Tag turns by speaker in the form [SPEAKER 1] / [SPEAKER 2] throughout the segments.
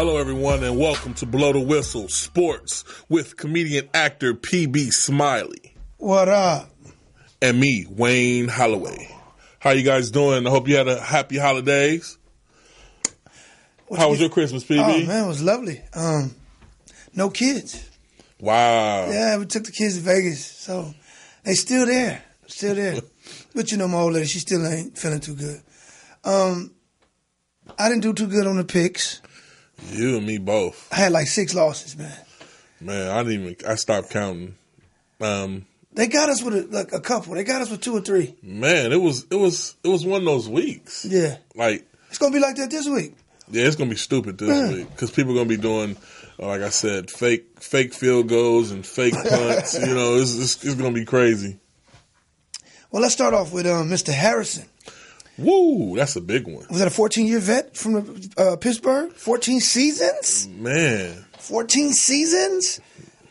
[SPEAKER 1] Hello, everyone, and welcome to Blow the Whistle Sports with comedian actor PB Smiley.
[SPEAKER 2] What up?
[SPEAKER 1] And me, Wayne Holloway. How you guys doing? I hope you had a happy holidays. How was your Christmas, PB?
[SPEAKER 2] Oh, man, it was lovely. No kids.
[SPEAKER 1] Wow.
[SPEAKER 2] Yeah, we took the kids to Vegas, so they still there. Still there. But you know my old lady, she still ain't feeling too good. I didn't do too good on the picks.
[SPEAKER 1] You and me both.
[SPEAKER 2] I had like 6 losses, man.
[SPEAKER 1] Man, I stopped counting.
[SPEAKER 2] They got us with a couple. They got us with 2 or 3.
[SPEAKER 1] Man, it was one of those weeks.
[SPEAKER 2] Yeah.
[SPEAKER 1] Like,
[SPEAKER 2] it's gonna be like that this week.
[SPEAKER 1] Yeah, it's gonna be stupid this week because people are gonna be doing, like I said, fake field goals and fake punts. You know, it's gonna be crazy.
[SPEAKER 2] Well, let's start off with Mr. Harrison.
[SPEAKER 1] Woo, that's a big one.
[SPEAKER 2] Was that a 14-year vet from Pittsburgh? 14 seasons?
[SPEAKER 1] Man.
[SPEAKER 2] 14 seasons?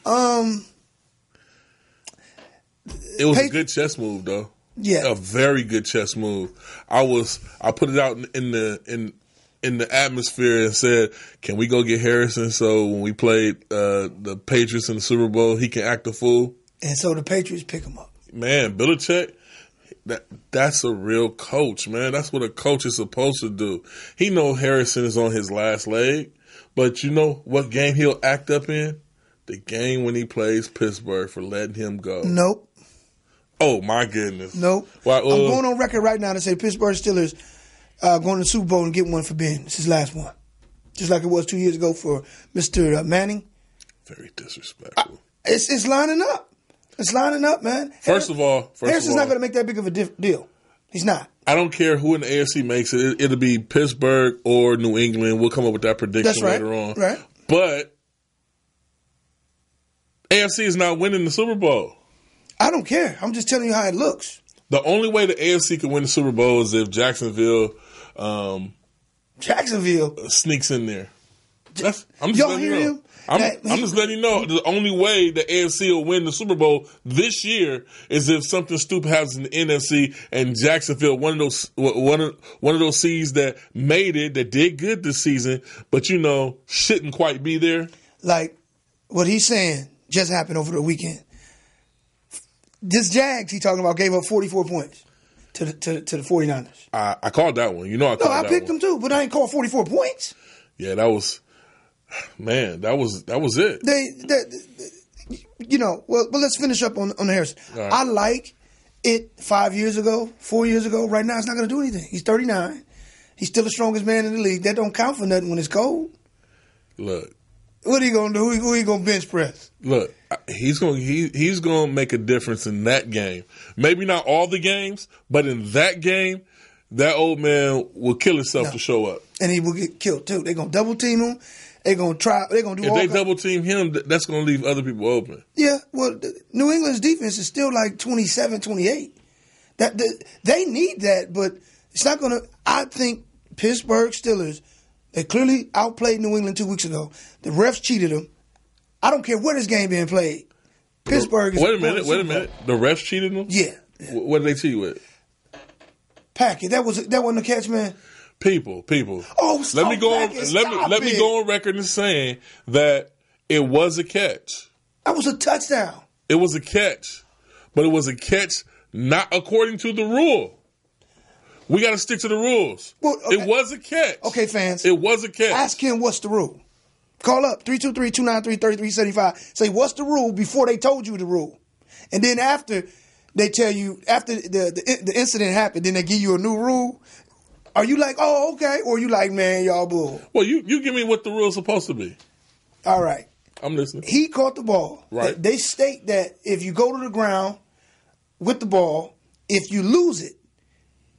[SPEAKER 1] It was a good chess move, though.
[SPEAKER 2] Yeah.
[SPEAKER 1] A very good chess move. I put it out in the atmosphere and said, can we go get Harrison so when we played the Patriots in the Super Bowl, he can act a fool?
[SPEAKER 2] And so the Patriots pick him up.
[SPEAKER 1] Man, Belichick, that's a real coach, man. That's what a coach is supposed to do. He know Harrison is on his last leg, but you know what game he'll act up in? The game when he plays Pittsburgh for letting him go.
[SPEAKER 2] Nope.
[SPEAKER 1] Oh, my goodness.
[SPEAKER 2] Nope. I'm going on record right now to say Pittsburgh Steelers going to the Super Bowl and get one for Ben. It's his last one. Just like it was 2 years ago for Mr. Manning.
[SPEAKER 1] Very disrespectful.
[SPEAKER 2] It's lining up. It's lining up, man.
[SPEAKER 1] First of all,
[SPEAKER 2] Harrison's not going to make that big of a deal. He's not.
[SPEAKER 1] I don't care who in the AFC makes it. It'll be Pittsburgh or New England. We'll come up with that prediction later on.
[SPEAKER 2] Right.
[SPEAKER 1] But AFC is not winning the Super Bowl.
[SPEAKER 2] I don't care. I'm just telling you how it looks.
[SPEAKER 1] The only way the AFC can win the Super Bowl is if Jacksonville sneaks in there. I'm just
[SPEAKER 2] Y'all
[SPEAKER 1] letting
[SPEAKER 2] hear
[SPEAKER 1] you know.
[SPEAKER 2] him?
[SPEAKER 1] I'm just letting you know the only way the AFC will win the Super Bowl this year is if something stupid happens in the NFC and Jacksonville, one of those seeds that made it, that did good this season, but shouldn't quite be there.
[SPEAKER 2] Like what he's saying just happened over the weekend. This Jags he talking about gave up 44 points to the 49ers.
[SPEAKER 1] I called that one.
[SPEAKER 2] I picked them too, but I ain't called 44 points.
[SPEAKER 1] Yeah, that was it.
[SPEAKER 2] Well, let's finish up on Harrison. Right. I like it 4 years ago. Right now, it's not going to do anything. He's 39. He's still the strongest man in the league. That don't count for nothing when it's cold.
[SPEAKER 1] Look.
[SPEAKER 2] What are you going to do? Who are you going to bench press?
[SPEAKER 1] Look, he's going to make a difference in that game. Maybe not all the games, but in that game, that old man will kill himself to show up. And
[SPEAKER 2] he will get killed, too. They're going to double team him. They're going to try. They're going to do
[SPEAKER 1] all. If they double team him, that's going to leave other people open.
[SPEAKER 2] Yeah. Well, New England's defense is still like 27, 28. They need that, but it's not going to. I think Pittsburgh Steelers, they clearly outplayed New England 2 weeks ago. The refs cheated them. I don't care where this game being played. Pittsburgh is.
[SPEAKER 1] Wait a minute. The refs cheated them?
[SPEAKER 2] Yeah.
[SPEAKER 1] What did they cheat with?
[SPEAKER 2] Packett. That wasn't a catch, man.
[SPEAKER 1] People.
[SPEAKER 2] Oh,
[SPEAKER 1] let me go on record as saying that it was a catch.
[SPEAKER 2] That was a touchdown.
[SPEAKER 1] It was a catch, but it was a catch not according to the rule. We got to stick to the rules. Well, okay. It was a catch.
[SPEAKER 2] Okay, fans.
[SPEAKER 1] It was a catch.
[SPEAKER 2] Ask him what's the rule. Call up 323-293-3375. Say what's the rule before they told you the rule, and then after they tell you after the incident happened, then they give you a new rule. Are you like, oh, okay? Or are you like, man, y'all bull?
[SPEAKER 1] Well, you give me what the rule is supposed to be.
[SPEAKER 2] All right.
[SPEAKER 1] I'm listening.
[SPEAKER 2] He caught the ball.
[SPEAKER 1] Right.
[SPEAKER 2] They state that if you go to the ground with the ball, if you lose it,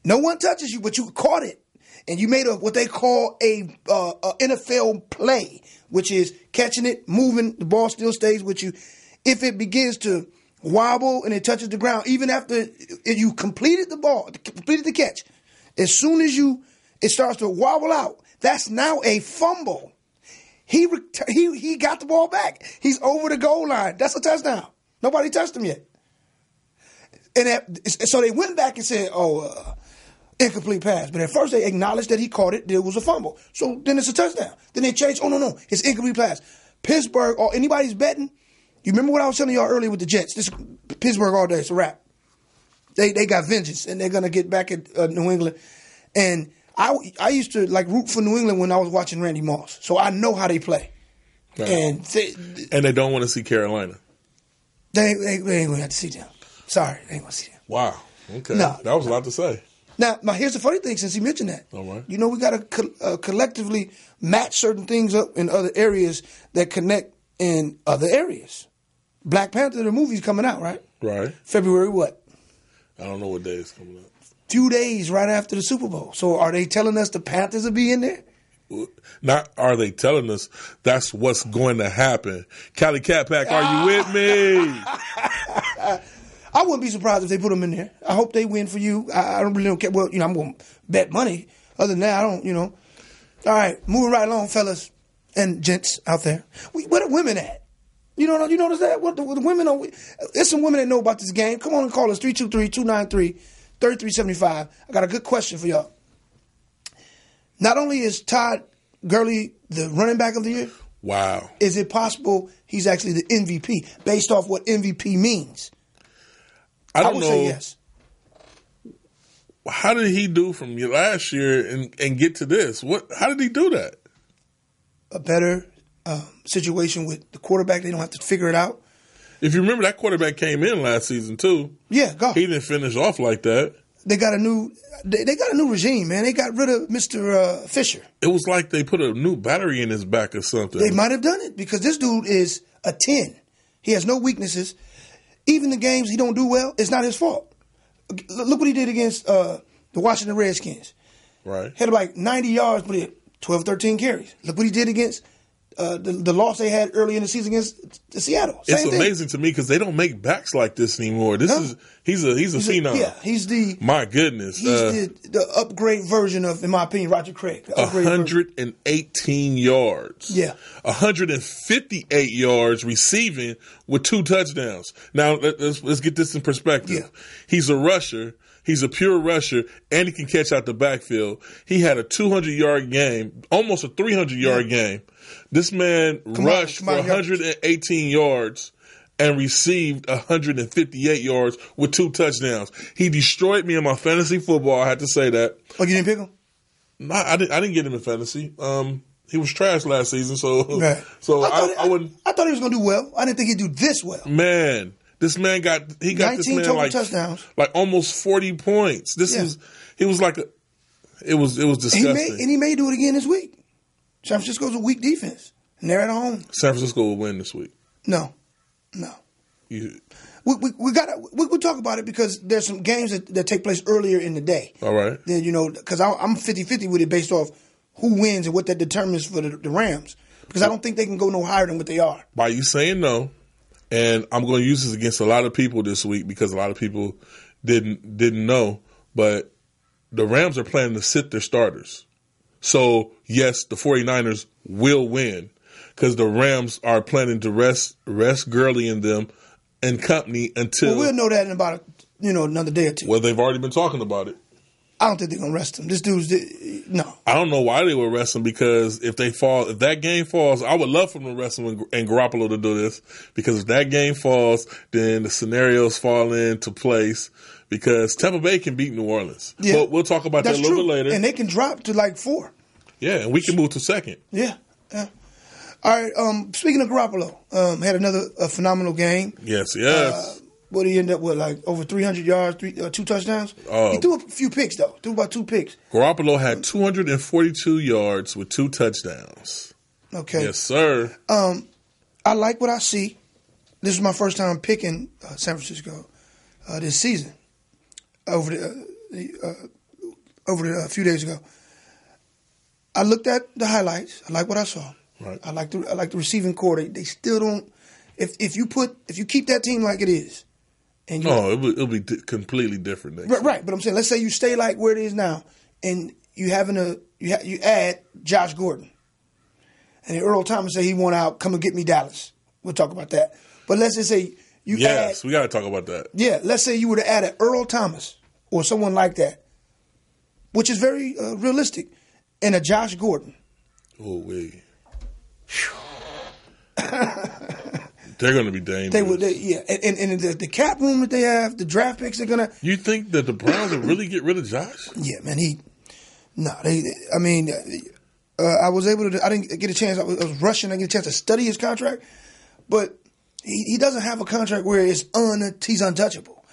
[SPEAKER 2] no one touches you, but you caught it. And you made what they call a NFL play, which is catching it, moving, the ball still stays with you. If it begins to wobble and it touches the ground, even after you completed the catch, as soon as it starts to wobble out, that's now a fumble. He got the ball back. He's over the goal line. That's a touchdown. Nobody touched him yet. And so they went back and said, Incomplete pass. But at first they acknowledged that he caught it, that it was a fumble. So then it's a touchdown. Then they changed, oh, no, it's incomplete pass. Pittsburgh, or anybody's betting, you remember what I was telling y'all earlier with the Jets? This Pittsburgh all day, it's a wrap. They got vengeance, and they're going to get back at New England. And I used to like root for New England when I was watching Randy Moss. So I know how they play. Right. And
[SPEAKER 1] they don't want to see Carolina.
[SPEAKER 2] They ain't going to have to see them. Sorry, they ain't going to see them.
[SPEAKER 1] Wow. Okay.
[SPEAKER 2] No,
[SPEAKER 1] that was a lot to say.
[SPEAKER 2] Now, here's the funny thing since he mentioned that.
[SPEAKER 1] All right.
[SPEAKER 2] You know, we got to collectively match certain things up in other areas that connect in other areas. Black Panther, the movie's coming out, right?
[SPEAKER 1] Right.
[SPEAKER 2] February what?
[SPEAKER 1] I don't know what day it's coming out.
[SPEAKER 2] 2 days right after the Super Bowl. So are they telling us the Panthers will be in there?
[SPEAKER 1] Not are they telling us, that's what's going to happen. Cali Cat Pack, are you with me?
[SPEAKER 2] I wouldn't be surprised if they put them in there. I hope they win for you. I don't really care. Well, I'm going to bet money. Other than that, I don't, All right, moving right along, fellas and gents out there. Where the women at? You notice that? What the women are? There's some women that know about this game. Come on and call us 323-293-3375. I got a good question for y'all. Not only is Todd Gurley the running back of the year.
[SPEAKER 1] Wow.
[SPEAKER 2] Is it possible he's actually the MVP based off what MVP means?
[SPEAKER 1] I would
[SPEAKER 2] say yes.
[SPEAKER 1] How did he do from last year and get to this? How did he do that?
[SPEAKER 2] A better situation with the quarterback. They don't have to figure it out.
[SPEAKER 1] If you remember, that quarterback came in last season too.
[SPEAKER 2] Yeah, go.
[SPEAKER 1] He didn't finish off like that.
[SPEAKER 2] They got a new regime, man. They got rid of Mr. Fisher.
[SPEAKER 1] It was like they put a new battery in his back or something.
[SPEAKER 2] They might have done it because this dude is a 10. He has no weaknesses. Even the games he don't do well, it's not his fault. Look what he did against the Washington Redskins.
[SPEAKER 1] Right.
[SPEAKER 2] Had like 90 yards, but he had 12, 13 carries. Look what he did against the loss they had early in the season against Seattle. Same
[SPEAKER 1] it's
[SPEAKER 2] thing.
[SPEAKER 1] Amazing to me because they don't make backs like this anymore. He's a phenom.
[SPEAKER 2] He's the
[SPEAKER 1] my goodness.
[SPEAKER 2] He's the upgrade version of, in my opinion, Roger Craig.
[SPEAKER 1] 118 yards.
[SPEAKER 2] Yeah,
[SPEAKER 1] 158 yards receiving with 2 touchdowns. Now let's get this in perspective.
[SPEAKER 2] Yeah.
[SPEAKER 1] He's a rusher. He's a pure rusher, and he can catch out the backfield. He had a 200-yard game, almost a 300-yard game. This man rushed for 118 yards and received 158 yards with 2 touchdowns. He destroyed me in my fantasy football. I had to say that.
[SPEAKER 2] Oh, you didn't pick him?
[SPEAKER 1] No, I didn't get him in fantasy. He was trash last season, so
[SPEAKER 2] right.
[SPEAKER 1] So I wouldn't.
[SPEAKER 2] I thought he was going to do well. I didn't think he'd do this well.
[SPEAKER 1] Man. This man got this man like
[SPEAKER 2] touchdowns,
[SPEAKER 1] like almost 40 points. It was disgusting.
[SPEAKER 2] He may do it again this week. San Francisco's a weak defense, and they're at home.
[SPEAKER 1] San Francisco will win this week.
[SPEAKER 2] No. We we'll talk about it because there's some games that take place earlier in the day.
[SPEAKER 1] All right.
[SPEAKER 2] Then because I'm 50-50 with it based off who wins and what that determines for the Rams because I don't think they can go no higher than what they are.
[SPEAKER 1] By you saying no. And I'm going to use this against a lot of people this week because a lot of people didn't know. But the Rams are planning to sit their starters. So, yes, the 49ers will win because the Rams are planning to rest Gurley and them and company until...
[SPEAKER 2] Well, we'll know that in about another day or two.
[SPEAKER 1] Well, they've already been talking about it.
[SPEAKER 2] I don't think they're going to rest him. This dude's... No.
[SPEAKER 1] I don't know why they would rest him because if that game falls, I would love for them to rest him and Garoppolo to do this because if that game falls, then the scenarios fall into place because Tampa Bay can beat New Orleans. Yeah. But we'll talk about that a little bit later.
[SPEAKER 2] And they can drop to like 4.
[SPEAKER 1] Yeah, and we can move to second.
[SPEAKER 2] Yeah. All right. Speaking of Garoppolo, had another phenomenal game.
[SPEAKER 1] Yes.
[SPEAKER 2] What did he end up with? Like over 300 yards, 2 touchdowns? He threw a few picks, though. Threw about 2 picks.
[SPEAKER 1] Garoppolo had 242 yards with 2 touchdowns.
[SPEAKER 2] Okay.
[SPEAKER 1] Yes, sir.
[SPEAKER 2] I like what I see. This is my first time picking San Francisco this season. Over a few days ago. I looked at the highlights. I like what I saw.
[SPEAKER 1] Right.
[SPEAKER 2] I like the receiving core. They still don't. If you keep that team like it is.
[SPEAKER 1] It'll be completely different next year.
[SPEAKER 2] Right, but I'm saying, let's say you stay like where it is now, and you add Josh Gordon, and then Earl Thomas say he want out, come and get me Dallas. We'll talk about that. But let's just say we got to
[SPEAKER 1] talk about that.
[SPEAKER 2] Yeah, let's say you would have added Earl Thomas or someone like that. which is very realistic, and a Josh Gordon.
[SPEAKER 1] Oh, wait. They're going to be dangerous.
[SPEAKER 2] They would, and the cap room that they have, the draft picks they're going to.
[SPEAKER 1] You think that the Browns will really get rid of Josh?
[SPEAKER 2] Yeah, man. I was able to. I didn't get a chance. I was rushing. I didn't get a chance to study his contract, but he doesn't have a contract where he's untouchable,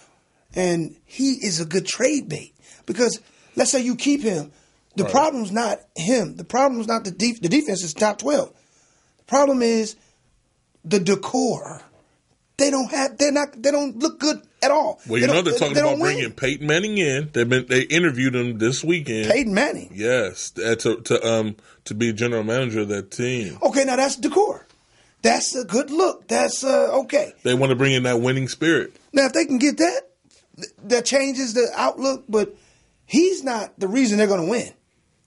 [SPEAKER 2] and he is a good trade bait because let's say you keep him. The problem's not him. The problem's not the defense is top 12. The problem is the decor. They don't look good at all.
[SPEAKER 1] Well, they're talking about bringing Peyton Manning in. They interviewed him this weekend.
[SPEAKER 2] Peyton Manning,
[SPEAKER 1] yes, to be general manager of that team.
[SPEAKER 2] Okay, now that's decor. That's a good look. That's okay.
[SPEAKER 1] They want to bring in that winning spirit.
[SPEAKER 2] Now, if they can get that changes the outlook. But he's not the reason they're going to win.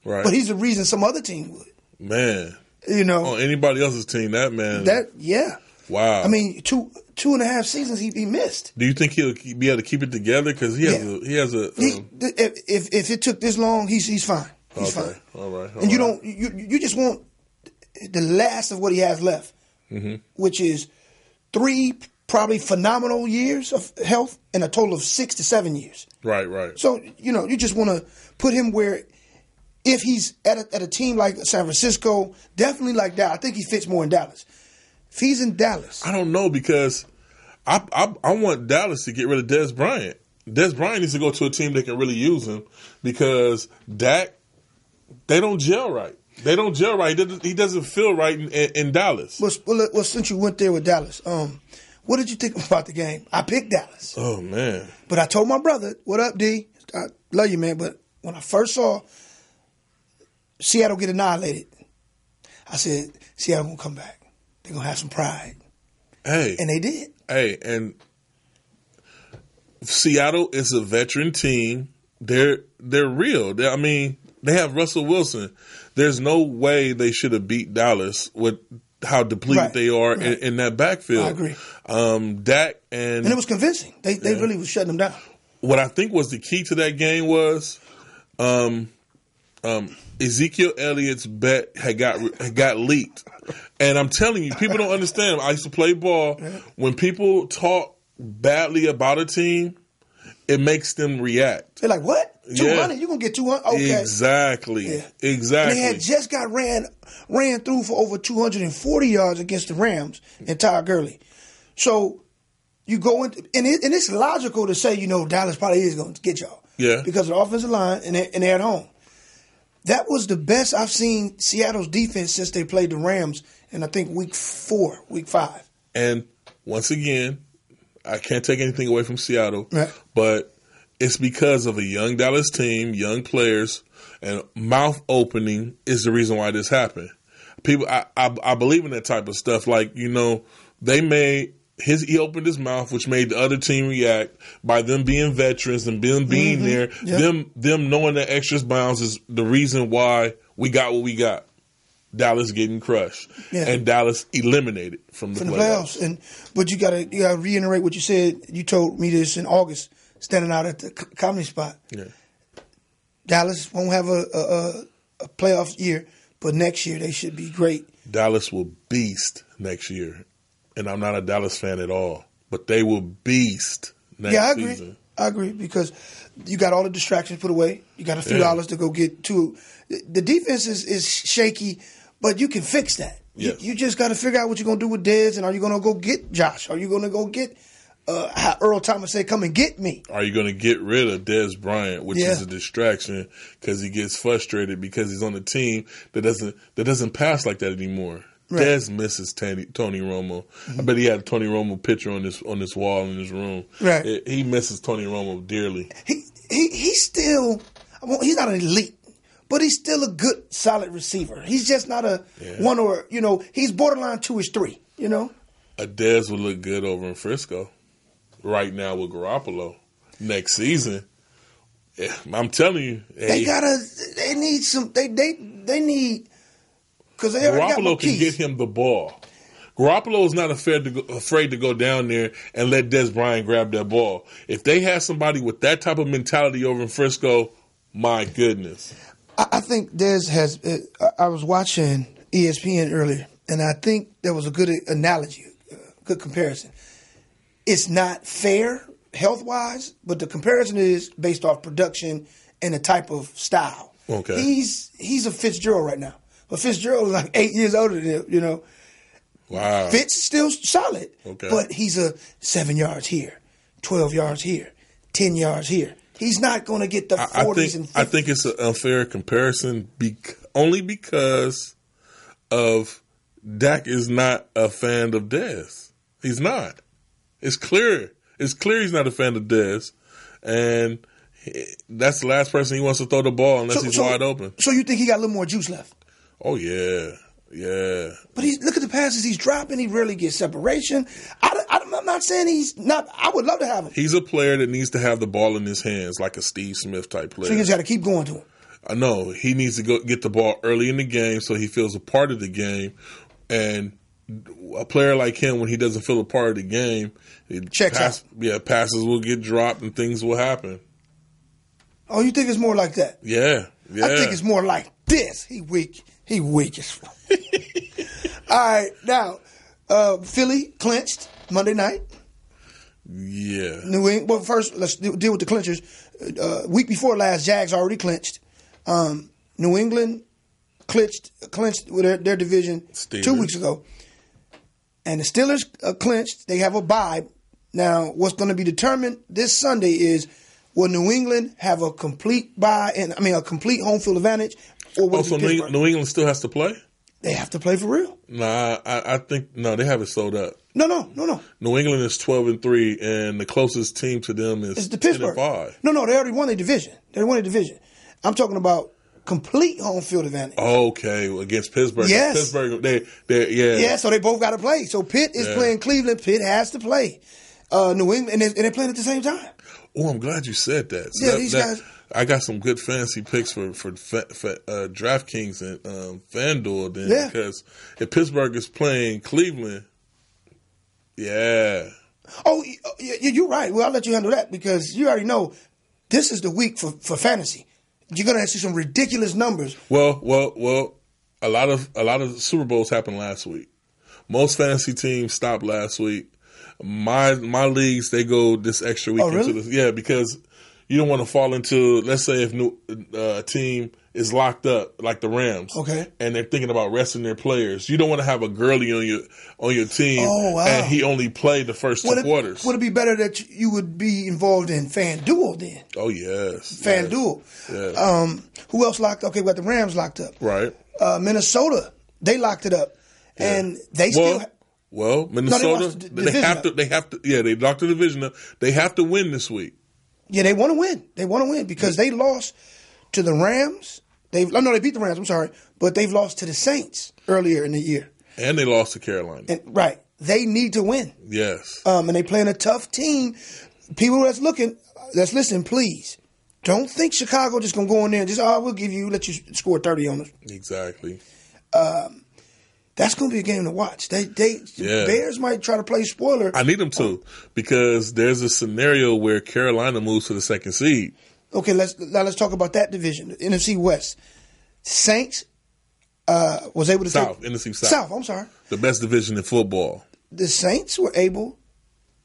[SPEAKER 1] Right.
[SPEAKER 2] But he's the reason some other team would.
[SPEAKER 1] Man.
[SPEAKER 2] On
[SPEAKER 1] anybody else's team, that man.
[SPEAKER 2] Yeah.
[SPEAKER 1] Wow.
[SPEAKER 2] I mean, two and a half seasons he missed.
[SPEAKER 1] Do you think he'll be able to keep it together? Because he has a.
[SPEAKER 2] If it took this long, he's fine. He's fine.
[SPEAKER 1] All right.
[SPEAKER 2] And you just want the last of what he has left, which is 3 probably phenomenal years of health and a total of 6 to 7 years.
[SPEAKER 1] Right.
[SPEAKER 2] So you just want to put him where. If he's at a team like San Francisco, definitely like that, I think he fits more in Dallas. If he's in Dallas,
[SPEAKER 1] I don't know because I want Dallas to get rid of Dez Bryant. Dez Bryant needs to go to a team that can really use him because Dak, they don't gel right. They don't gel right. He doesn't feel right in Dallas.
[SPEAKER 2] Well, since you went there with Dallas, what did you think about the game? I picked Dallas.
[SPEAKER 1] Oh man!
[SPEAKER 2] But I told my brother, "What up, D? I love you, man." But when I first saw Seattle get annihilated, I said, Seattle gonna come back. They're gonna have some pride.
[SPEAKER 1] Hey.
[SPEAKER 2] And they did.
[SPEAKER 1] Hey, and Seattle is a veteran team. They're real. They have Russell Wilson. There's no way they should have beat Dallas with how depleted they are in that backfield.
[SPEAKER 2] I agree.
[SPEAKER 1] Dak and
[SPEAKER 2] it was convincing. They really was shutting them down.
[SPEAKER 1] What I think was the key to that game was Ezekiel Elliott's bet had got leaked, and I'm telling you, people don't understand. I used to play ball. When people talk badly about a team, it makes them react.
[SPEAKER 2] They're like, "What? 200? You gonna get 200? Okay,
[SPEAKER 1] exactly. Exactly."
[SPEAKER 2] And they had just got ran through for over 240 yards against the Rams and Todd Gurley. So you go into and it's logical to say Dallas probably is going to get y'all, because of the offensive line and they're at home. That was the best I've seen Seattle's defense since they played the Rams in, I think, week 5.
[SPEAKER 1] And once again, I can't take anything away from Seattle, but it's because of a young Dallas team, young players, and mouth opening is the reason why this happened. People, I believe in that type of stuff. Like, they made he opened his mouth, which made the other team react by them being veterans and them being there. Yep. Them knowing the extras bounds is the reason why we got what we got. Dallas getting crushed and Dallas eliminated from the playoffs.
[SPEAKER 2] But you gotta reiterate what you said. You told me this in August, standing out at the comedy spot. Yeah. Dallas won't have a playoff year, but next year they should be great.
[SPEAKER 1] Dallas will beast next year. And I'm not a Dallas fan at all, but they will beast next season.
[SPEAKER 2] I agree because you got all the distractions put away. You got a few dollars to go get to. The defense is shaky, but you can fix that. Yes. You just got to figure out what you're going to do with Dez, and are you going to go get Josh? Are you going to go get how Earl Thomas said, come and get me?
[SPEAKER 1] Are you going to get rid of Dez Bryant, which is a distraction because he gets frustrated because he's on a team that doesn't pass like that anymore. Right. Dez misses Tony Romo. I bet he had a Tony Romo picture on this wall in his room. Right. He misses Tony Romo dearly.
[SPEAKER 2] He's still he's not an elite, but he's still a good solid receiver. He's just not a one or he's borderline 2 3.
[SPEAKER 1] A Dez would look good over in Frisco right now with Garoppolo next season. Yeah, I'm telling you,
[SPEAKER 2] they need. Because
[SPEAKER 1] Garoppolo can get him the ball. Garoppolo is not afraid to go down there and let Dez Bryant grab that ball. If they had somebody with that type of mentality over in Frisco, My goodness.
[SPEAKER 2] I think Dez has. I was watching ESPN earlier, and I think there was a good analogy, good comparison. It's not fair health-wise, but the comparison is based off production and the type of style.
[SPEAKER 1] Okay.
[SPEAKER 2] He's a Fitzgerald right now, but Fitzgerald is like 8 years older than him. You know.
[SPEAKER 1] Wow.
[SPEAKER 2] Fitz is still solid,
[SPEAKER 1] okay,
[SPEAKER 2] but he's a 7 yards here, 12 yards here, 10 yards here. He's not going to get the 40s and 50s.
[SPEAKER 1] I think it's an unfair comparison only because of Dak is not a fan of Dez. He's not. It's clear. It's clear he's not a fan of Dez. And that's the last person he wants to throw the ball unless he's wide open.
[SPEAKER 2] So you think he got a little more juice left?
[SPEAKER 1] Oh, yeah. Yeah.
[SPEAKER 2] But look at the passes he's dropping. He rarely gets separation. I'm not saying he's not. I would love to have him.
[SPEAKER 1] He's a player that needs to have the ball in his hands like a Steve Smith type player.
[SPEAKER 2] So you just got to keep going to him.
[SPEAKER 1] I know. He needs to go get the ball early in the game so he feels a part of the game. And a player like him, when he doesn't feel a part of the game,
[SPEAKER 2] out.
[SPEAKER 1] Yeah, passes will get dropped and things will happen.
[SPEAKER 2] Oh, you think it's more like that?
[SPEAKER 1] Yeah.
[SPEAKER 2] I think it's more like this. He weak. He weak as fuck. All right, now Philly clinched Monday night.
[SPEAKER 1] Yeah.
[SPEAKER 2] New England. Well, first let's deal with the clinchers. Week before last, Jags already clinched. New England clinched with their division Steelers 2 weeks ago, and the Steelers clinched. They have a bye now. What's going to be determined this Sunday is will New England have a complete bye and a complete home field advantage, or will
[SPEAKER 1] so New England still has to play?
[SPEAKER 2] They have to play for real.
[SPEAKER 1] Nah, I think they have it sold up.
[SPEAKER 2] No.
[SPEAKER 1] New England is 12-3, and the closest team to them is
[SPEAKER 2] the Pittsburgh.
[SPEAKER 1] 10-5.
[SPEAKER 2] No, they already won their division. I'm talking about complete home field advantage.
[SPEAKER 1] Okay, against Pittsburgh.
[SPEAKER 2] Yes.
[SPEAKER 1] Pittsburgh, yeah.
[SPEAKER 2] So they both got to play. So Pitt is playing Cleveland. Pitt has to play New England, and they're playing at the same time.
[SPEAKER 1] Oh, I'm glad you said that. So
[SPEAKER 2] these guys.
[SPEAKER 1] I got some good fantasy picks for DraftKings and FanDuel then because if Pittsburgh is playing Cleveland, yeah.
[SPEAKER 2] Oh, you're right. Well, I'll let you handle that because you already know this is the week for fantasy. You're going to see some ridiculous numbers.
[SPEAKER 1] Well. A lot of Super Bowls happened last week. Most fantasy teams stopped last week. My leagues, they go this extra week.
[SPEAKER 2] Oh, really?
[SPEAKER 1] Because you don't want to fall into, let's say if a team is locked up, like the Rams,
[SPEAKER 2] okay,
[SPEAKER 1] and they're thinking about resting their players. You don't want to have a Gurley on your team, and he only played the first two quarters.
[SPEAKER 2] Would it be better that you would be involved in FanDuel then?
[SPEAKER 1] Oh, yes.
[SPEAKER 2] FanDuel.
[SPEAKER 1] Yes.
[SPEAKER 2] Who else locked up? Okay, we got the Rams locked up.
[SPEAKER 1] Right.
[SPEAKER 2] Minnesota, they locked it up, and they still.
[SPEAKER 1] Well, Minnesota, they have to. Yeah, they locked the division up. They have to win this week.
[SPEAKER 2] Yeah, they want to win. They want to win because they lost to the Rams. They beat the Rams. I'm sorry, but they've lost to the Saints earlier in the year,
[SPEAKER 1] and they lost to Carolina.
[SPEAKER 2] Right, they need to win.
[SPEAKER 1] Yes,
[SPEAKER 2] and they playing a tough team. People that's listening, please don't think Chicago just gonna go in there and just we'll let you score 30 on us.
[SPEAKER 1] Exactly.
[SPEAKER 2] That's going to be a game to watch. Bears might try to play spoiler.
[SPEAKER 1] I need them to because there's a scenario where Carolina moves to the second seed.
[SPEAKER 2] Okay, let's talk about that division, the NFC West. Saints was able to
[SPEAKER 1] NFC South.
[SPEAKER 2] South, I'm sorry.
[SPEAKER 1] The best division in football.
[SPEAKER 2] The Saints were able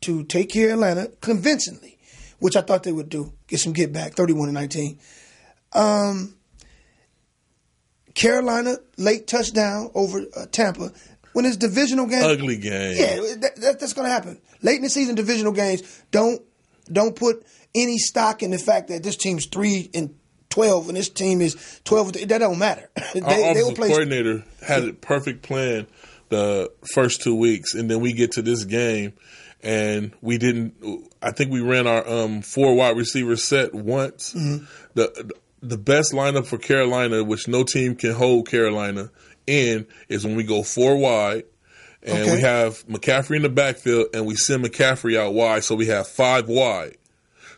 [SPEAKER 2] to take care of Atlanta convincingly, which I thought they would do. Get some get back, 31-19. Carolina late touchdown over Tampa. When it's divisional game,
[SPEAKER 1] ugly game.
[SPEAKER 2] Yeah, that's going to happen. Late in the season, divisional games. Don't put any stock in the fact that this team's 3-12 and this team is 12. That don't matter.
[SPEAKER 1] Our offensive coordinator had a perfect plan the first 2 weeks, and then we get to this game, and we didn't. I think we ran our 4 wide receiver set once. Mm-hmm. The best lineup for Carolina, which no team can hold Carolina in, is when we go 4 wide, and we have McCaffrey in the backfield, and we send McCaffrey out wide, so we have 5 wide.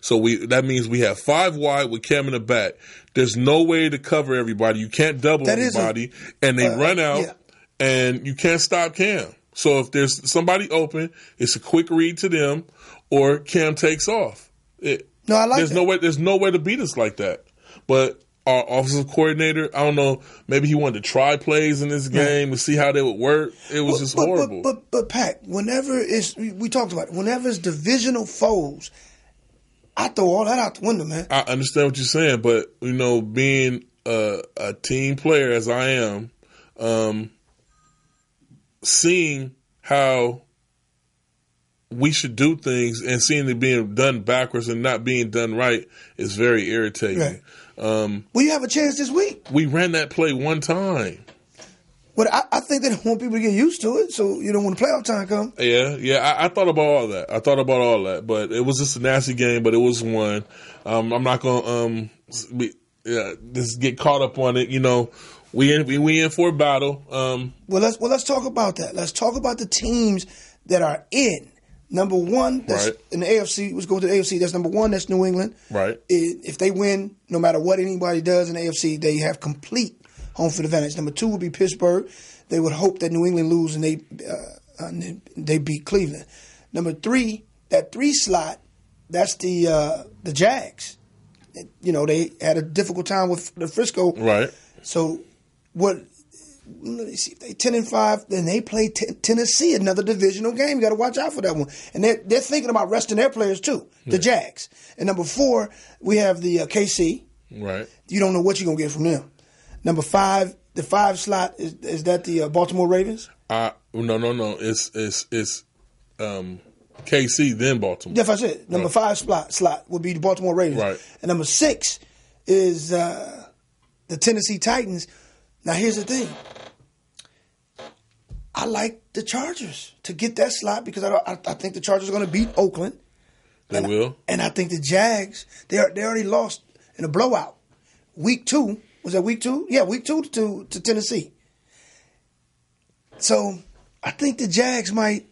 [SPEAKER 1] So that means we have 5 wide with Cam in the back. There's no way to cover everybody. You can't double everybody, and they run out, and you can't stop Cam. So if there's somebody open, it's a quick read to them, or Cam takes off.
[SPEAKER 2] I like
[SPEAKER 1] there's
[SPEAKER 2] that.
[SPEAKER 1] There's no way to beat us like that. but our offensive coordinator, I don't know, maybe he wanted to try plays in this game to see how they would work. It was just horrible.
[SPEAKER 2] But Pat, whenever we talked about it, whenever it's divisional foes, I throw all that out the window, man.
[SPEAKER 1] I understand what you're saying, but being a team player as I am, seeing how we should do things and seeing it being done backwards and not being done right is very irritating.
[SPEAKER 2] Right. Well, you have a chance this week.
[SPEAKER 1] We ran that play one time.
[SPEAKER 2] But I think they don't want people to get used to it. So, when the playoff time comes.
[SPEAKER 1] Yeah. I thought about all that. But it was just a nasty game, but it was one. I'm not going to just get caught up on it. We in for a battle.
[SPEAKER 2] Well, let's talk about that. Let's talk about the teams that are in. Number one, that's in the AFC. Let's go to the AFC. That's number one. That's New England.
[SPEAKER 1] Right.
[SPEAKER 2] If they win, no matter what anybody does in the AFC, they have complete home field advantage. Number two would be Pittsburgh. They would hope that New England lose and they beat Cleveland. Number three, that 3 slot, that's the Jags. They had a difficult time with the Frisco.
[SPEAKER 1] Right.
[SPEAKER 2] So let me see. If they 10-5, then they play Tennessee, another divisional game. You got to watch out for that one. And they're thinking about resting their players too, the Jags. And number 4, we have the KC.
[SPEAKER 1] Right. You
[SPEAKER 2] don't know what you're gonna get from them. Number 5, the 5 slot is that the Baltimore Ravens?
[SPEAKER 1] No. It's KC then Baltimore.
[SPEAKER 2] That's what I said. Number 5 slot would be the Baltimore Ravens.
[SPEAKER 1] Right.
[SPEAKER 2] And number 6 is the Tennessee Titans. Now here's the thing. I like the Chargers to get that slot because I think the Chargers are going to beat Oakland.
[SPEAKER 1] They will.
[SPEAKER 2] And I think the Jags, they already lost in a blowout. Week 2. Was that week 2? Yeah, week 2 to Tennessee. So I think the Jags might,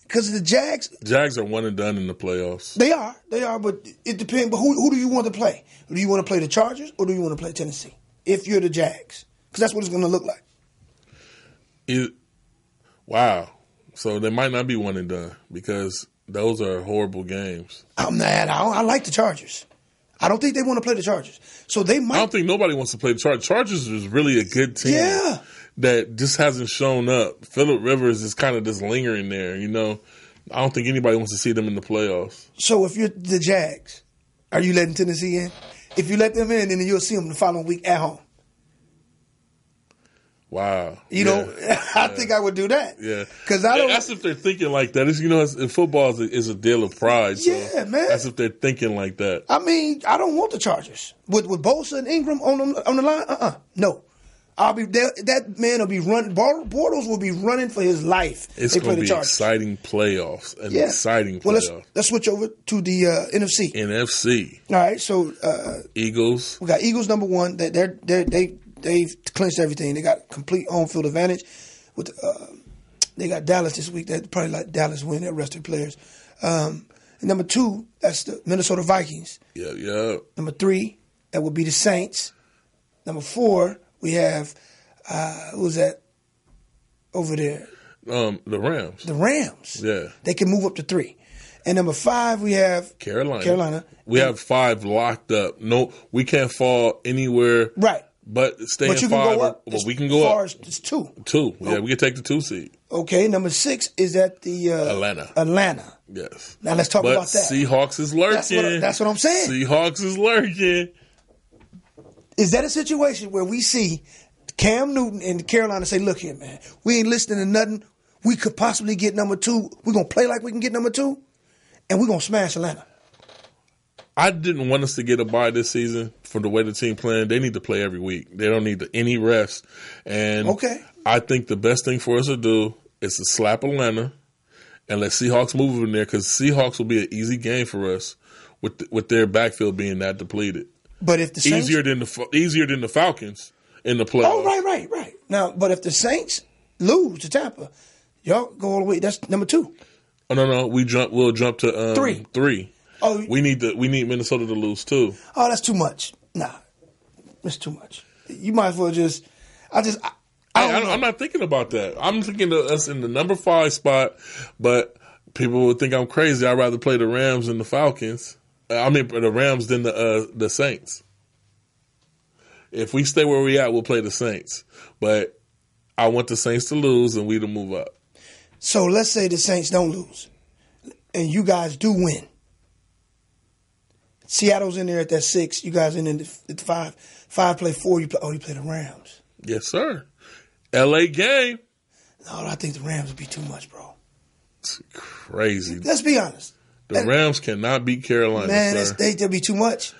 [SPEAKER 2] because the Jags
[SPEAKER 1] are one and done in the playoffs.
[SPEAKER 2] They are, but it depends. But who do you want to play? Do you want to play the Chargers or do you want to play Tennessee? If you're the Jags, because that's what it's going to look like.
[SPEAKER 1] Wow. So they might not be one and done because those are horrible games.
[SPEAKER 2] I'm mad. I like the Chargers. I don't think they want to play the Chargers. So they might.
[SPEAKER 1] I don't think nobody wants to play the Chargers. Chargers is really a good team.
[SPEAKER 2] Yeah.
[SPEAKER 1] That just hasn't shown up. Phillip Rivers is kind of just lingering there, I don't think anybody wants to see them in the playoffs.
[SPEAKER 2] So if you're the Jags, are you letting Tennessee in? If you let them in, then you'll see them the following week at home.
[SPEAKER 1] Wow.
[SPEAKER 2] I think I would do that.
[SPEAKER 1] Yeah.
[SPEAKER 2] Because I don't.
[SPEAKER 1] That's if they're thinking like that. It's football is a deal of pride. So
[SPEAKER 2] yeah, man.
[SPEAKER 1] That's if they're thinking like that.
[SPEAKER 2] I mean, I don't want the Chargers. With Bosa and Ingram on the line, no. I'll be there. That man will be running. Bortles will be running for his life.
[SPEAKER 1] It's going to be exciting playoffs. Exciting playoffs.
[SPEAKER 2] Well, let's switch over to the NFC.
[SPEAKER 1] NFC.
[SPEAKER 2] All right. So
[SPEAKER 1] Eagles.
[SPEAKER 2] We got Eagles number 1. They've clinched everything. They got complete home field advantage. They got Dallas this week. They probably let Dallas win. Their rest of their players. And number 2, that's the Minnesota Vikings.
[SPEAKER 1] Yeah.
[SPEAKER 2] Number 3, that would be the Saints. Number 4. We have, who's that over there?
[SPEAKER 1] The Rams.
[SPEAKER 2] The Rams.
[SPEAKER 1] Yeah.
[SPEAKER 2] They can move up to 3. And number 5, we have
[SPEAKER 1] Carolina. We have 5 locked up. No, we can't fall anywhere.
[SPEAKER 2] Right.
[SPEAKER 1] But stay in 5.
[SPEAKER 2] Can go up.
[SPEAKER 1] We can go up.
[SPEAKER 2] As far as 2.
[SPEAKER 1] 2. Yeah, we can take the 2 seed.
[SPEAKER 2] Okay, number 6 is at the Atlanta.
[SPEAKER 1] Yes.
[SPEAKER 2] Now let's talk about that.
[SPEAKER 1] Seahawks is lurking.
[SPEAKER 2] That's what I'm saying.
[SPEAKER 1] Seahawks is lurking.
[SPEAKER 2] Is that a situation where we see Cam Newton and Carolina say, look here, man, we ain't listening to nothing. We could possibly get number 2. We're going to play like we can get number 2, and we're going to smash Atlanta.
[SPEAKER 1] I didn't want us to get a bye this season for the way the team playing. They need to play every week. They don't need any rest. And I think the best thing for us to do is to slap Atlanta and let Seahawks move in there because Seahawks will be an easy game for us with their backfield being that depleted.
[SPEAKER 2] But if the Saints,
[SPEAKER 1] easier than the Falcons in the playoffs.
[SPEAKER 2] Oh, right. Now, but if the Saints lose to Tampa, y'all go all the way. That's number 2.
[SPEAKER 1] Oh no, we'll jump to 3.
[SPEAKER 2] Oh,
[SPEAKER 1] we need Minnesota to lose too.
[SPEAKER 2] Oh, that's too much. Nah, that's too much. You might as well just. I'm
[SPEAKER 1] not thinking about that. I'm thinking of us in the number 5 spot, but people would think I'm crazy. I'd rather play the Rams than the Falcons. I mean, the Rams than the Saints. If we stay where we at, we'll play the Saints. But I want the Saints to lose and we to move up.
[SPEAKER 2] So let's say the Saints don't lose, and you guys do win. Seattle's in there at that 6. You guys in there at the 5. 5 play 4. You play the Rams.
[SPEAKER 1] Yes, sir. L.A. game.
[SPEAKER 2] No, I think the Rams would be too much, bro.
[SPEAKER 1] It's crazy.
[SPEAKER 2] Let's be honest.
[SPEAKER 1] The Rams cannot beat Carolina,
[SPEAKER 2] Man,
[SPEAKER 1] sir.
[SPEAKER 2] they'll be too much.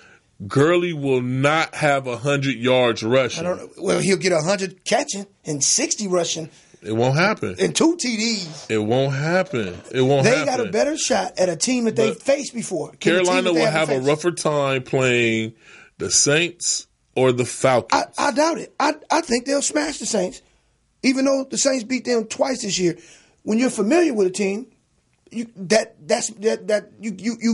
[SPEAKER 1] Gurley will not have 100 yards rushing.
[SPEAKER 2] I don't know. Well, he'll get 100 catching and 60 rushing.
[SPEAKER 1] It won't happen.
[SPEAKER 2] And 2 TDs.
[SPEAKER 1] It won't happen. It won't happen.
[SPEAKER 2] They got a better shot at a team that they faced before.
[SPEAKER 1] Carolina will have a rougher time playing the Saints or the Falcons.
[SPEAKER 2] I doubt it. I think they'll smash the Saints, even though the Saints beat them twice this year. When you're familiar with a team, you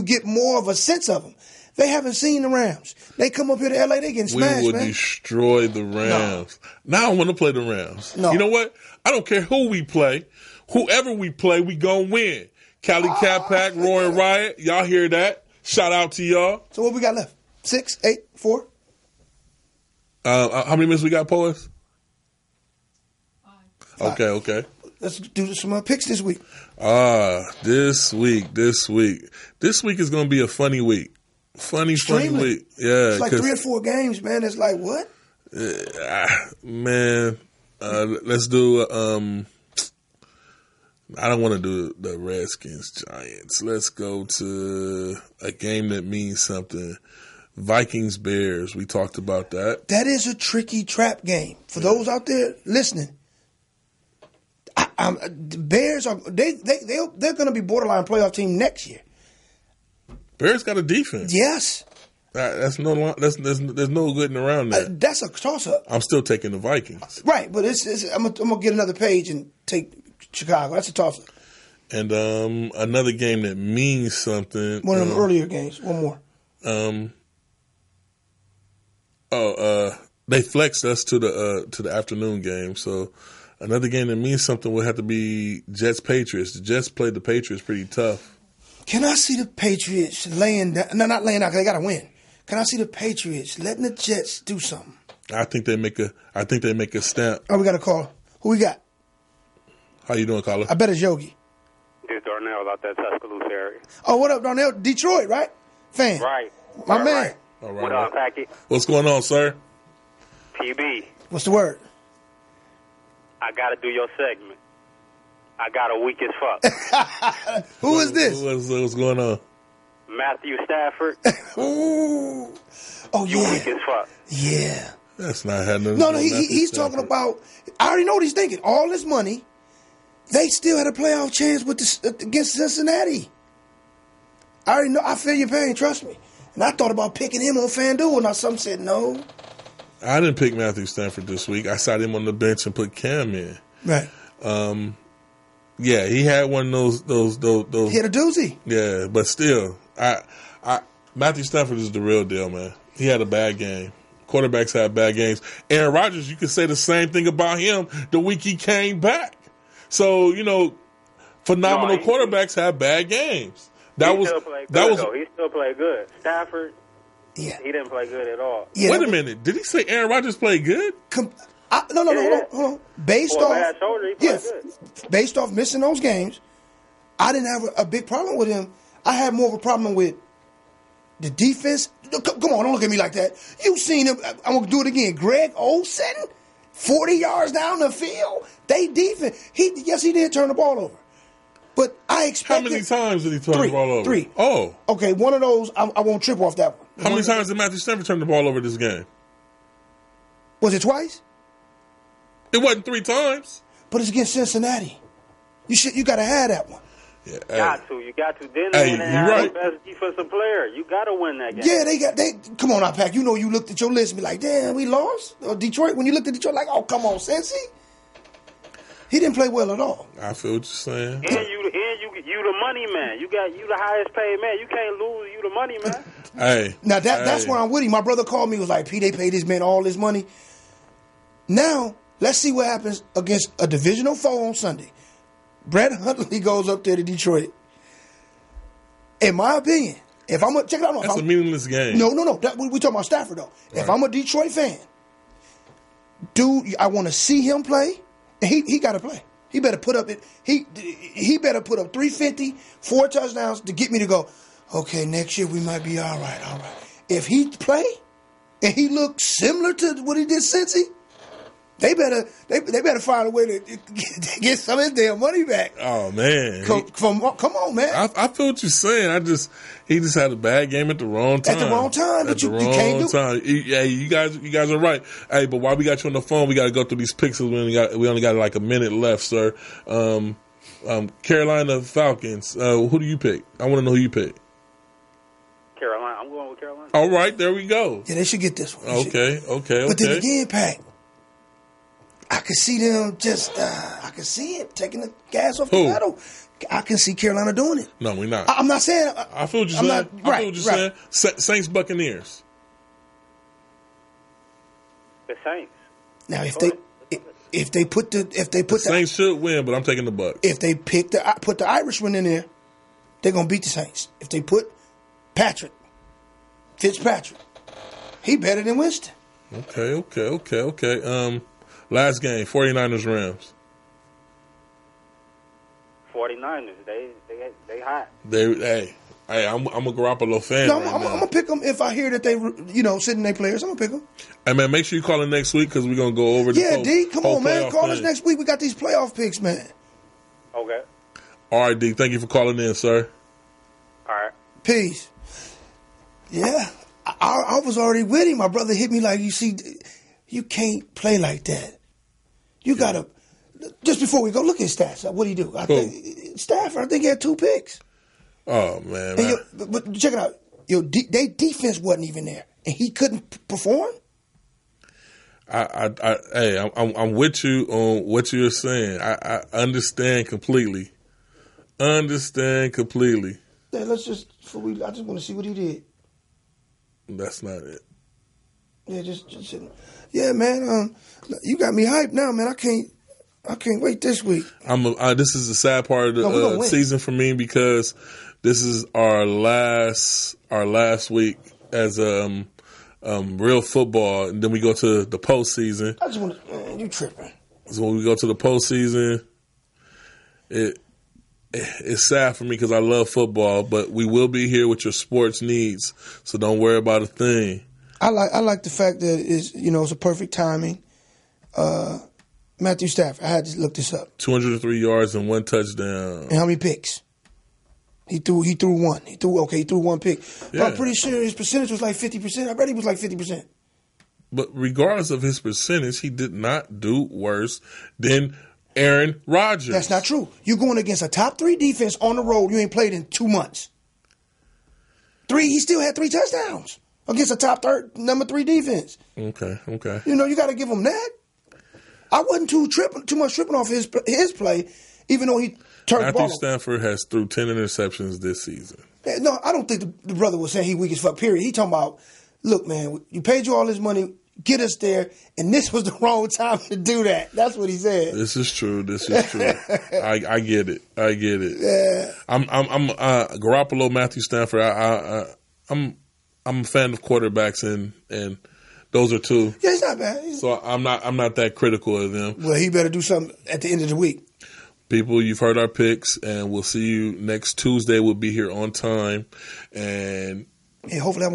[SPEAKER 2] get more of a sense of them. They haven't seen the Rams. They come up here to L.A., they getting smashed,
[SPEAKER 1] We will
[SPEAKER 2] man.
[SPEAKER 1] destroy the Rams. No. Now I want to play the Rams.
[SPEAKER 2] No.
[SPEAKER 1] You know what? I don't care who we play. Whoever we play, we gonna win. Cali Cat Pack, Roy and Riot. Y'all hear that? Shout out to y'all.
[SPEAKER 2] So what we got left? 6, 8, 4?
[SPEAKER 1] How many minutes we got, Poets?
[SPEAKER 2] 5.
[SPEAKER 1] Okay.
[SPEAKER 2] Let's do some picks this week.
[SPEAKER 1] This week is gonna be a funny week. Funny week. Yeah.
[SPEAKER 2] It's like 3 or 4 games, man. It's like, what?
[SPEAKER 1] Man, let's do, I don't want to do the Redskins Giants. Let's go to a game that means something. Vikings Bears. We talked about that.
[SPEAKER 2] That is a tricky trap game. For those out there listening, the Bears are they're going to be borderline playoff team next year.
[SPEAKER 1] Bears got a defense.
[SPEAKER 2] Yes.
[SPEAKER 1] There's no getting around that.
[SPEAKER 2] That's a toss up.
[SPEAKER 1] I'm still taking the Vikings.
[SPEAKER 2] Right, but I'm gonna get another page and take Chicago. That's a toss up.
[SPEAKER 1] And another game that means something.
[SPEAKER 2] One of them earlier games. One more.
[SPEAKER 1] They flexed us to the afternoon game, so another game that means something would have to be Jets Patriots. The Jets played the Patriots pretty tough.
[SPEAKER 2] Can I see the Patriots laying down? No, not laying down because they got to win. Can I see the Patriots letting the Jets do something?
[SPEAKER 1] I think they make a stamp.
[SPEAKER 2] Oh, we got a call. Who we got?
[SPEAKER 1] How you doing, caller?
[SPEAKER 2] I bet it's Yogi.
[SPEAKER 3] This Darnell out that Tuscaloosa area.
[SPEAKER 2] Oh, what up, Darnell? Detroit, right? Fan.
[SPEAKER 3] Right.
[SPEAKER 2] My man.
[SPEAKER 3] Right.
[SPEAKER 1] All right,
[SPEAKER 3] What up, Packy?
[SPEAKER 1] What's going on, sir?
[SPEAKER 3] PB,
[SPEAKER 2] What's the word?
[SPEAKER 3] I got to do your segment. I got a weak as fuck.
[SPEAKER 2] Who is this?
[SPEAKER 1] What's going on?
[SPEAKER 3] Matthew Stafford,
[SPEAKER 2] Ooh. Oh,
[SPEAKER 3] you
[SPEAKER 2] yeah.
[SPEAKER 3] weak as fuck.
[SPEAKER 2] Yeah.
[SPEAKER 1] That's not happening.
[SPEAKER 2] No, he's talking about. I already know what he's thinking. All this money, they still had a playoff chance against Cincinnati. I already know. I feel your pain. Trust me. And I thought about picking him on FanDuel, and some said no.
[SPEAKER 1] I didn't pick Matthew Stafford this week. I sat him on the bench and put Cam in.
[SPEAKER 2] Right.
[SPEAKER 1] Yeah, he had one of those.
[SPEAKER 2] He had a doozy.
[SPEAKER 1] Yeah, but still, Matthew Stafford is the real deal, man. He had a bad game. Quarterbacks have bad games. Aaron Rodgers, you could say the same thing about him the week he came back. So, phenomenal quarterbacks have bad games.
[SPEAKER 3] He still played good. Stafford,
[SPEAKER 2] Yeah.
[SPEAKER 3] he didn't play good at all.
[SPEAKER 2] Yeah,
[SPEAKER 1] Wait a minute. Did he say Aaron Rodgers played good?
[SPEAKER 2] No, hold on. Based
[SPEAKER 3] For a
[SPEAKER 2] off,
[SPEAKER 3] bad shoulder, he played good.
[SPEAKER 2] based off missing those games, I didn't have a big problem with him. I had more of a problem with the defense. Come on, don't look at me like that. You seen him. I'm going to do it again. Greg Olsen, 40 yards down the field. They defense. He did turn the ball over. But I expected.
[SPEAKER 1] How many times did he turn the ball over?
[SPEAKER 2] 3.
[SPEAKER 1] Oh.
[SPEAKER 2] Okay, one of those, I won't trip off that one.
[SPEAKER 1] How many times did Matthew Stafford turn the ball over this game?
[SPEAKER 2] Was it twice?
[SPEAKER 1] It wasn't 3 times.
[SPEAKER 2] But it's against Cincinnati. You got to have that one.
[SPEAKER 1] Yeah,
[SPEAKER 3] You got to. Then
[SPEAKER 1] Hey,
[SPEAKER 3] they
[SPEAKER 1] you
[SPEAKER 3] have
[SPEAKER 1] right.
[SPEAKER 3] the best defensive player. You got to win that game.
[SPEAKER 2] Yeah, they come on, Pack. You looked at your list and be like, damn, we lost? Or Detroit, when you looked at Detroit, like, oh, come on, Cincy. He didn't play well at all.
[SPEAKER 1] I feel what you're saying.
[SPEAKER 3] And you the money man. You the highest paid man. You can't lose. You the money man.
[SPEAKER 1] Hey.
[SPEAKER 2] Now, that's where I'm with him. My brother called me, was like, P, they paid this man all this money. Now, let's see what happens against a divisional foe on Sunday. Brett Hundley goes up there to Detroit. In my opinion, if I'm check it out.
[SPEAKER 1] That's a meaningless game.
[SPEAKER 2] No. We talking about Stafford though. Right. If I'm a Detroit fan, dude, I want to see him play, and he got to play. He better put up he better put up 350, 4 touchdowns to get me to go, okay, next year we might be all right. If he play and he looks similar to what he did Cincy, they better find a way to get some of his damn money back.
[SPEAKER 1] Oh man,
[SPEAKER 2] come on, man.
[SPEAKER 1] I feel what you're saying. He just had a bad game at the wrong time.
[SPEAKER 2] At the wrong time, but you can't do it.
[SPEAKER 1] Hey, you guys are right. Hey, but while we got you on the phone, we got to go through these picks. We only got like a minute left, sir. Carolina Falcons. Who do you pick? I want to know who you pick.
[SPEAKER 3] Carolina. I'm going with Carolina.
[SPEAKER 1] All right, there we go.
[SPEAKER 2] Yeah, they should get this one.
[SPEAKER 1] Okay.
[SPEAKER 2] But then again, Pat, I can see them I can see it taking the gas off the pedal. I can see Carolina doing it.
[SPEAKER 1] No, we're not.
[SPEAKER 2] I'm not saying.
[SPEAKER 1] I feel what you're saying. I feel what you're saying. Saints Buccaneers.
[SPEAKER 3] The Saints.
[SPEAKER 2] Now, if they put the
[SPEAKER 1] Saints should win, but I'm taking the Bucs.
[SPEAKER 2] If they put the Irishman in there, they're gonna beat the Saints. If they put Fitzpatrick, he better than Winston.
[SPEAKER 1] Okay. Last game, 49ers Rams.
[SPEAKER 3] 49ers, they hot.
[SPEAKER 1] I'm a Garoppolo fan.
[SPEAKER 2] No, I'm gonna pick them if I hear that they, sitting their players. I'm gonna pick them.
[SPEAKER 1] Hey man, make sure you call in next week because we're gonna go over.
[SPEAKER 2] Yeah, D, come on, man, call us next week. We got these playoff picks, man.
[SPEAKER 3] Okay.
[SPEAKER 1] All right, D. Thank you for calling in, sir.
[SPEAKER 3] All right.
[SPEAKER 2] Peace. Yeah, I was already with him. My brother hit me like, you see, you can't play like that. You gotta. Just before we go, look at stats. What do you do? Stafford, I think he had 2 picks.
[SPEAKER 1] Oh man!
[SPEAKER 2] But check it out. Their defense wasn't even there, and he couldn't perform.
[SPEAKER 1] I'm with you on what you're saying. I understand completely. Yeah, let's just. I just want to see what he did. That's not it.
[SPEAKER 2] Yeah, just yeah, man. You got me hyped now, man. I can't wait this week.
[SPEAKER 1] This is the sad part of the season for me because this is our last week as real football, and then we go to the postseason.
[SPEAKER 2] I just want to, man, you tripping.
[SPEAKER 1] So when we go to the postseason, it's sad for me because I love football, but we will be here with your sports needs, so don't worry about a thing.
[SPEAKER 2] I like the fact that it's a perfect timing. Matthew Stafford, I had to look this up.
[SPEAKER 1] 203 yards and 1 touchdown.
[SPEAKER 2] And how many picks? He threw one. He threw 1 pick. Yeah. But I'm pretty sure his percentage was like 50%. I bet he was like 50%.
[SPEAKER 1] But regardless of his percentage, he did not do worse than Aaron Rodgers.
[SPEAKER 2] That's not true. You're going against a top 3 defense on the road you ain't played in 2 months. He still had 3 touchdowns against a top number 3 defense.
[SPEAKER 1] Okay.
[SPEAKER 2] You got to give him that. I wasn't too much tripping off his play, even though he turned the ball.
[SPEAKER 1] Matthew Stafford has threw 10 interceptions this season.
[SPEAKER 2] No, I don't think the brother was saying he weak as fuck, period. He talking about, look, man, you paid you all this money, get us there, and this was the wrong time to do that. That's what he said.
[SPEAKER 1] This is true. I get it.
[SPEAKER 2] Yeah.
[SPEAKER 1] I'm Garoppolo, Matthew Stafford. I'm a fan of quarterbacks and those are 2.
[SPEAKER 2] Yeah, he's not bad.
[SPEAKER 1] So I'm not that critical of them.
[SPEAKER 2] Well, he better do something at the end of the week.
[SPEAKER 1] People, you've heard our picks, and we'll see you next Tuesday. We'll be here on time, and
[SPEAKER 2] hopefully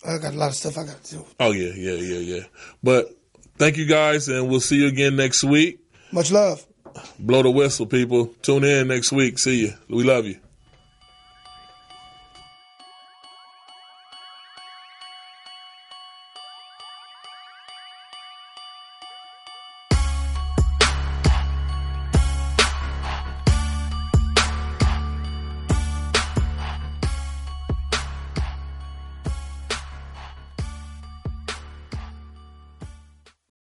[SPEAKER 2] I got a lot of stuff I got to do.
[SPEAKER 1] Oh yeah. But thank you guys, and we'll see you again next week.
[SPEAKER 2] Much love.
[SPEAKER 1] Blow the whistle, people. Tune in next week. See you. We love you.